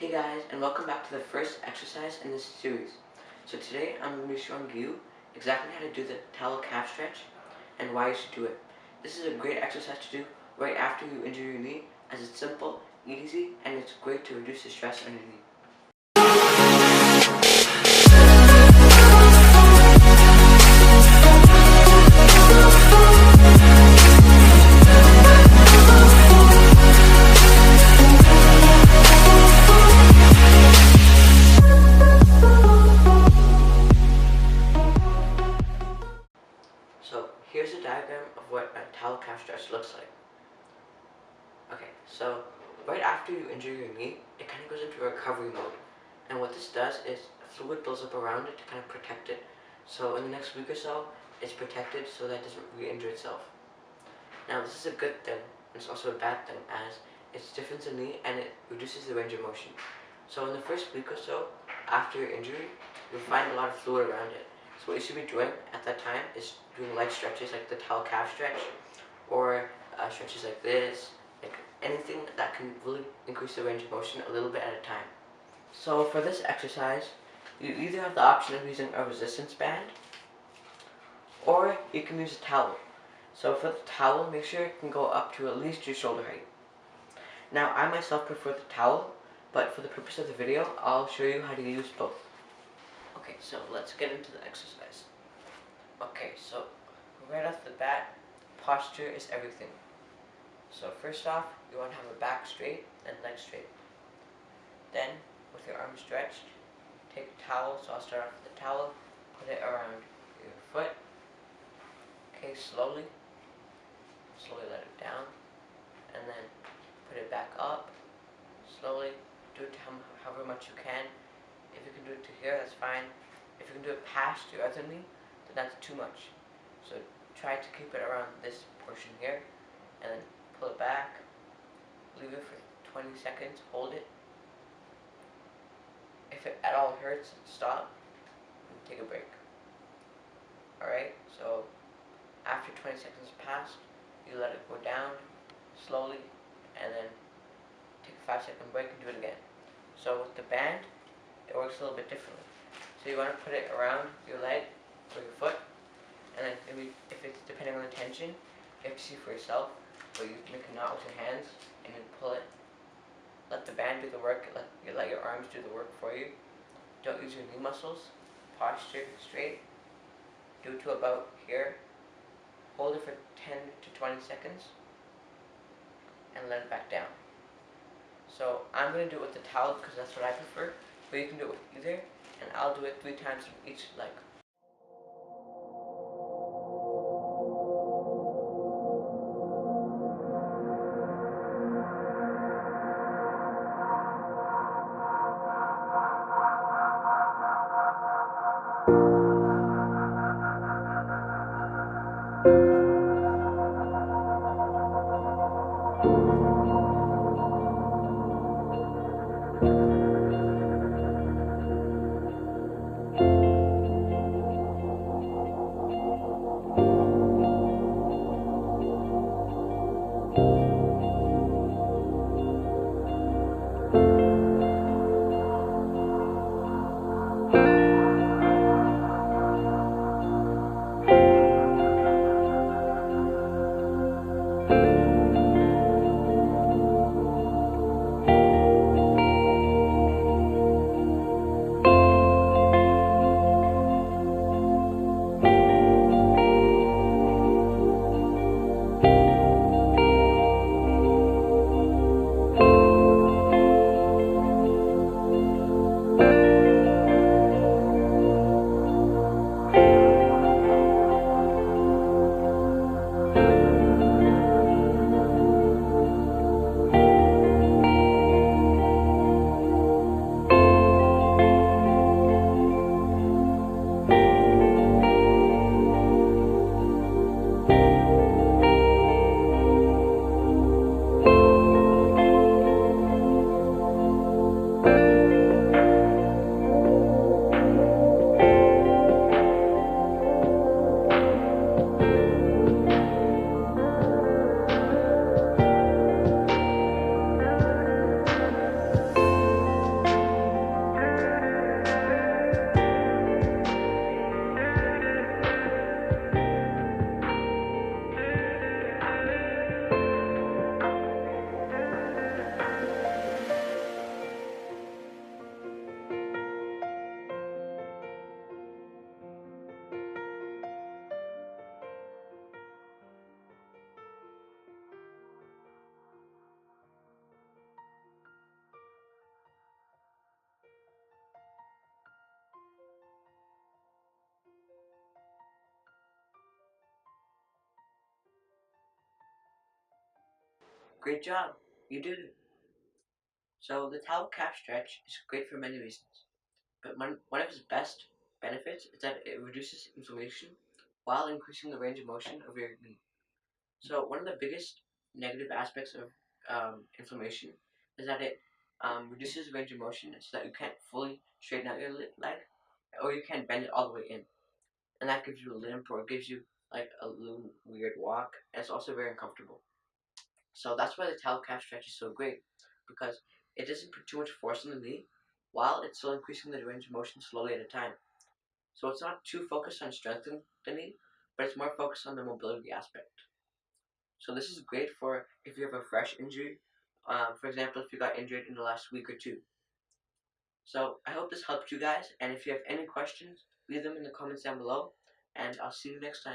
Hey guys, and welcome back to the first exercise in this series. So today I'm going to be showing you exactly how to do the towel calf stretch and why you should do it. This is a great exercise to do right after you injure your knee, as it's simple, easy, and it's great to reduce the stress on your knee. So here's a diagram of what a towel calf stretch looks like. Okay, so right after you injure your knee, it kind of goes into recovery mode. And what this does is fluid builds up around it to kind of protect it. So in the next week or so, it's protected so that it doesn't re-injure itself. Now this is a good thing, and it's also a bad thing, as it stiffens the knee and it reduces the range of motion. So in the first week or so, after your injury, you'll find a lot of fluid around it. So what you should be doing at that time is doing light stretches like the towel calf stretch, or stretches like this, like anything that can really increase the range of motion a little bit at a time. So for this exercise, you either have the option of using a resistance band, or you can use a towel. So for the towel, make sure it can go up to at least your shoulder height. Now I myself prefer the towel, but for the purpose of the video, I'll show you how to use both. Okay, so let's get into the exercise. Okay, so right off the bat, posture is everything. So first off, you want to have a back straight and legs straight. Then, with your arms stretched, take a towel. So I'll start off with the towel, put it around your foot. Okay, slowly let it down, and then put it back up. Slowly, do it to however much you can. If you can do it to here, that's fine. If you can do it past your other knee, then that's too much. So try to keep it around this portion here, and then pull it back. Leave it for 20 seconds, hold it. If it at all hurts, stop and take a break. Alright, so after 20 seconds passed, you let it go down slowly, and then take a 5-second break and do it again. So with the band, it works a little bit differently. So you want to put it around your leg or your foot, and then maybe if it's depending on the tension, you have to see for yourself. But you make a knot with your hands and you pull it. Let the band do the work. Let your arms do the work for you. Don't use your knee muscles. Posture straight. Do it to about here. Hold it for 10 to 20 seconds and let it back down. So I'm going to do it with the towel because that's what I prefer, but you can do it with either, and I'll do it 3 times from each leg. Great job. You did it. So the towel calf stretch is great for many reasons, but one of its best benefits is that it reduces inflammation while increasing the range of motion of your knee. So one of the biggest negative aspects of inflammation is that it reduces the range of motion so that you can't fully straighten out your leg, or you can't bend it all the way in, and that gives you a limp or gives you like a little weird walk, and it's also very uncomfortable. So that's why the towel calf stretch is so great, because it doesn't put too much force on the knee while it's still increasing the range of motion slowly at a time. So it's not too focused on strengthening the knee, but it's more focused on the mobility aspect. So this is great for if you have a fresh injury. For example, if you got injured in the last week or two. So I hope this helped you guys, and if you have any questions, leave them in the comments down below, and I'll see you next time.